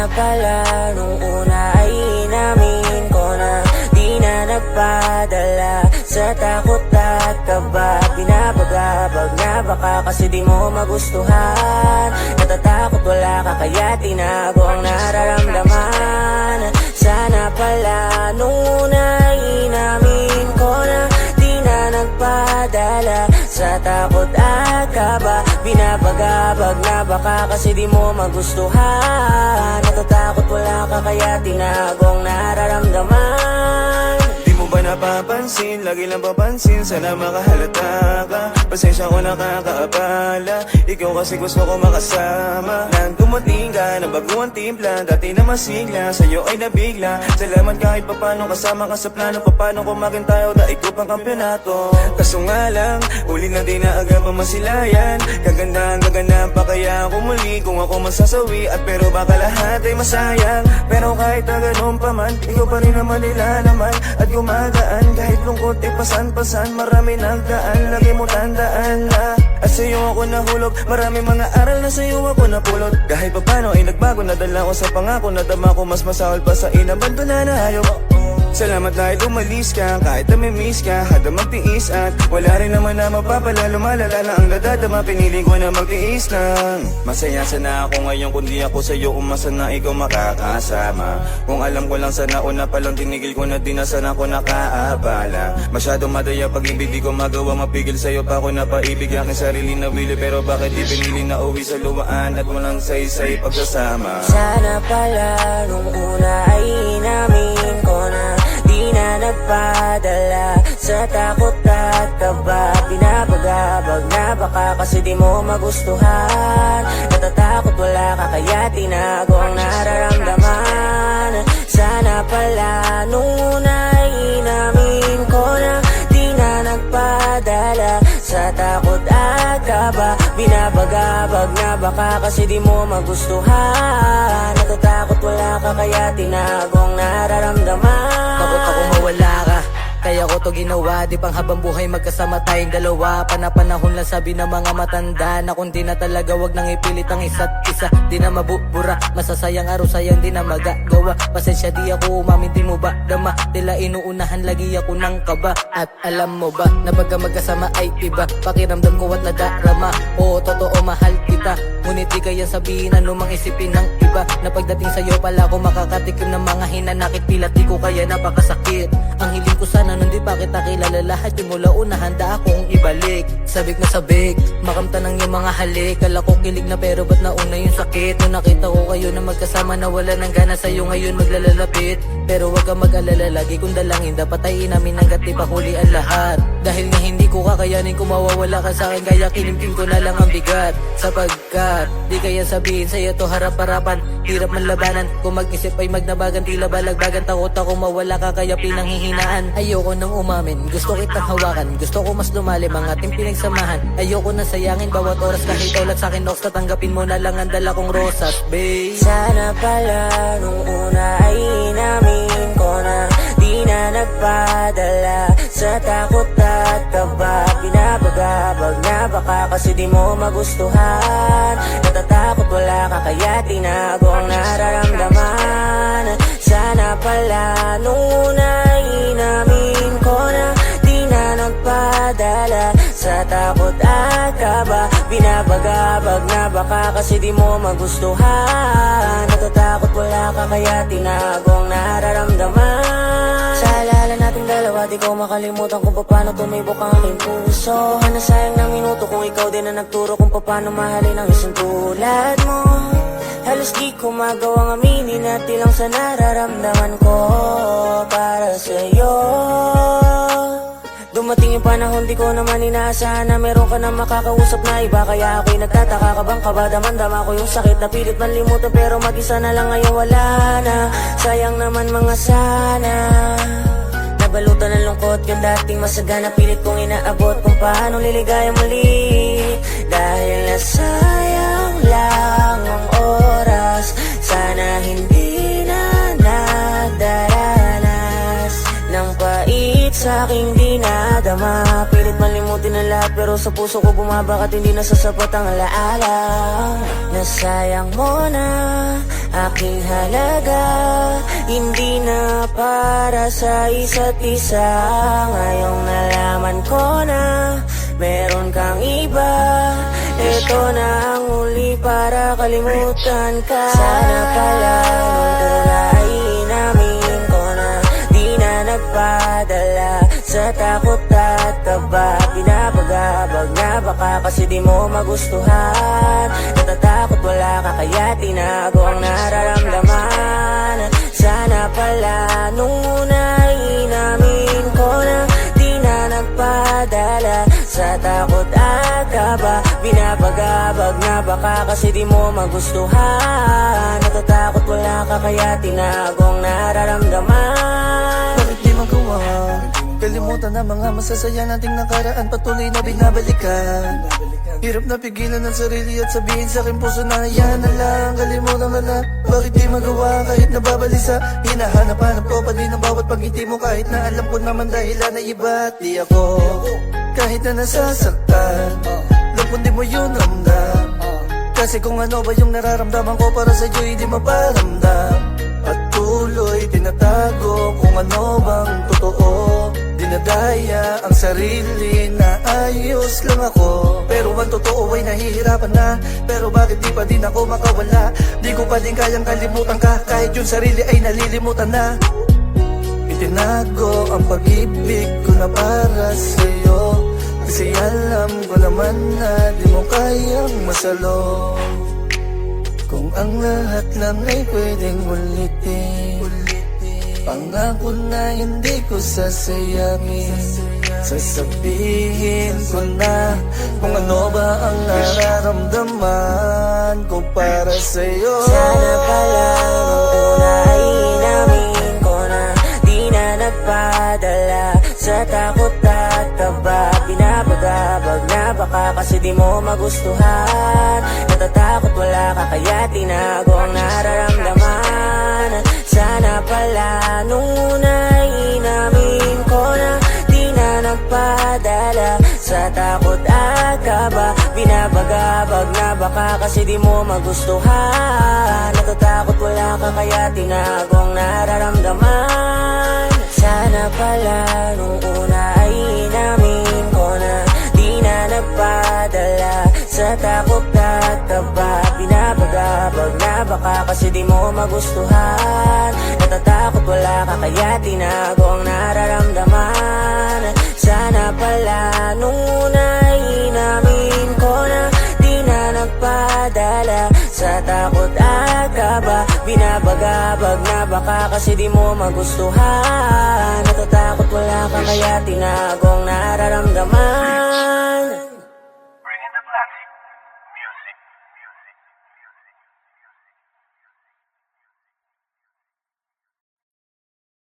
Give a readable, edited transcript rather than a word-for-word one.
Sana pala nung una ay inamin ko na di na nagpadala sa takot at kaba. Binabagabag na baka kasi di mo magustuhan. Natatakot wala ka kaya tinago ang nararamdaman. Sana pala nung una ay inamin ko na di na nagpadala sa takot at kaba. Binabagabag na baka kasi di mo magustuhan. Natatakot wala ka kaya tinago ang nararamdaman. Di mo ba napapansin, lagi lang papansin, sana makahalata ka. Pasensya ko nakakaabala, ikaw kasi gusto ko makasama. Nang dumating ka, nabaguang timpla, dati na masigla, sa'yo ay nabigla. Salamat kahit papano kasama ka sa plano, papano kumakin tayo dahil ko pang kampyonato. Kaso nga lang, uli na din na agad pa masilayan. Kagandahan pa kaya ako muli kung ako masasawi. At pero baka lahat ay masayang, pero kahit na ganun pa man, ikaw pa rin naman nilalaman at gumagaan. Kahit lungkot ay pasan-pasan, marami nagdaan, lagi mo tandaan na at sa'yo ako nahulog. Marami mga aral na sa'yo ako napulot. Kahit pa paano ay nagbago, nadala ko sa pangako. Nadama ko mas masahol pa sa inabandona na hayop. Salamat dahil umalis ka, kahit na may miss ka, hada magtiis at wala rin naman na mapapala. Lumalala na ang dadadama, pinili ko na magtiis lang. Masaya sana ako ngayon kung di ako sa'yo umasa na ikaw makakasama. Kung alam ko lang sana una pa lang tinigil ko na din na sana ako nakaabala. Masyadong madaya pag ibig di ko magawa mapigil sa'yo pa ako napaibig aking sarili na wili. Pero bakit di pinili na uwi sa luwaan at walang saysay pagsasama. Sana pala nung una ay inamin ko na di na nagpadala sa takot at kaba. Binabagabag na baka kasi di mo magustuhan. Natatakot wala ka kaya tinago ang nararamdaman. Sana pala nung una ay inamin ko na di na nagpadala sa takot at kaba. Binabagabag na baka kasi di mo magustuhan. Natatakot wala ka kaya tinago ang nararamdaman. Takot ako mawala ka, kaya ko to ginawa. Di pang habang buhay magkasama tayong dalawa. Panapanahon lang sabi ng mga matanda na kung di na talaga wag nang ipilit ang isa't isa. Di na mabubura, masasayang araw sayang di na magagawa. Pasensya di ako umamin, di mo ba dama? Tila inuunahan lagi ako ng kaba. At alam mo ba na pagka magkasama ay iba, pakiramdam ko at nadarama. Oo, totoo mahal kita, ngunit di kaya sabihin anumang isipin ng iba. Na pagdating sa'yo pala ko makakatikim ng mga hinanakit. Tila di ko kaya napakasakit. Ang hiling ko sana nun di pa kita kilala lahat. Yung mula una handa akong ibalik. Sabik na sabik, makamta ng yung mga halik. Kala ko kilig na pero ba't nauna yung sakit. Nung nakita ko kayo na magkasama na wala ng gana sa'yo ngayon maglalalapit. Pero wag ka mag-alala, lagi kong dalangin dapat ay inamin hanggat di pa huli ang lahat. Dahil nga hindi ko kakayanin kung mawawala ka sa'kin, kaya kinimkim ko na lang ang bigat. Sapagkat di kaya sabihin sa'yo to harap-harapan, hirap man labanan. Kung mag-isip ay magnabagan, tila balagbagan. Takot ako mawala ka kaya pinanghihinaan. Ayoko nang umamin, gusto kitang hawakan. Gusto ko mas lumalim ang ating pinagsamahan. Ayoko na sayangin bawat oras kahit ulat sa'kin ox. Tatanggapin mo na lang ang dala kong rosas, babe. Sana pala nung una ay inamin ko na di na nagpadala sa takot at kaba. Binabagabag na baka kasi di mo magustuhan. Natatakot wala ka kaya tinago ang nararamdaman. Sana pala nung una ay inamin ko na di na nagpadala sa takot at kaba. Binabagabag na baka kasi di mo magustuhan. Natatakot wala ka kaya tinago ang nararamdaman. Sa alala nating dalawa di ko makalimutan kung paano tumibok ang aking puso. Nasayang ng minuto kung ikaw din na nagturo kung paano mahalin ang isang tulad mo. Halos di ko magawang aminin at ilang sa nararamdaman ko para sa'yo. Dumating yung panahon di ko naman inaasahan na meron ka na makakausap na iba. Kaya ako'y nagtataka, kabang kaba, damandama ko yung sakit na pilit man limutan. Pero mag-isa na lang ngayon wala na. Sayang naman mga sana. Nabalutan ng lungkot yung dating masagana. Pilit kong inaabot kung paano liligaya muli. Dahil nasayang lang ang oras. Sana hindi na nagdaranas ng pait sa'king dinadama. Pilit man limutan Kalimutin ang lahat pero sa puso ko bumaba at hindi nasasapat ang alaala. Nasayang mo na aking halaga, hindi na para sa isa't isa. Ngayong nalaman ko na meron kang iba, ito na ang huli para kalimutan ka. Sana pala nung una ay inamin ko na di na nagpadala sa takot at kaba. Pinapagabag na baka kasi di mo magustuhan. Natatakot wala ka kaya tinago ang nararamdaman. Sana pala nung una ay inamin ko na di na nagpadala sa takot at kaba. Pinapagabag na baka kasi di mo magustuhan. Natatakot wala ka kaya tinago ang nararamdaman. Bakit di magawa? Kalimutan na mga masasaya nating nakaraan, patuloy na binabalikan. Hirap na pigilan ng sarili at sabihin sa aking puso na yan na lang. Kalimutan ka na, bakit di magawa kahit nababalisa? Hinahanap-hanap ko pa din ang bawat pagngiti mo, kahit na alam ko naman dahilan na iba at di ako. Kahit na nasasaktan, alam ko di mo yun ramdam. Kasi kung ano ba yung nararamdaman ko para sa'yo hindi maparamdam. At tuloy tinatago kung ano bang totoo. Dinadaya ang sarili na ayos lang ako. Pero ang totoo ay nahihirapan na. Pero bakit di pa din ako makawala? Di ko pa din kayang kalimutan ka, kahit yung sarili ay nalilimutan na. Itinago ang pag-ibig ko na para sa'yo, kasi alam ko naman na di mo kayang masalo. Kung ang lahat lang ay pwedeng ulitin, pangako na hindi ko sasayangin. Sasabihin ko na kung ano ba ang nararamdaman ko para sa'yo. Sana pala nung una ay inamin ko na di na nagpadala sa takot at kaba. Pinapagabag na baka kasi di mo magustuhan. Natatakot wala ka kaya tinago ang nararamdaman. Sana pala nung una ay inamin ko na di na nagpadala sa takot at kaba. Pinapagabag na baka kasi di mo magustuhan. Natatakot wala ka kaya tinago ang nararamdaman. Sana pala nung una ay inamin ko na di na nagpadala sa takot at kaba. Pinapagabag na baka kasi di mo magustuhan. Natatakot wala ka kaya tinago ang nararamdaman. Sana pala nung una ay inamin ko na di na nagpadala sa takot at kaba. Pinapagabag na baka kasi di mo magustuhan. Natatakot wala ka kaya tinago ang nararamdaman.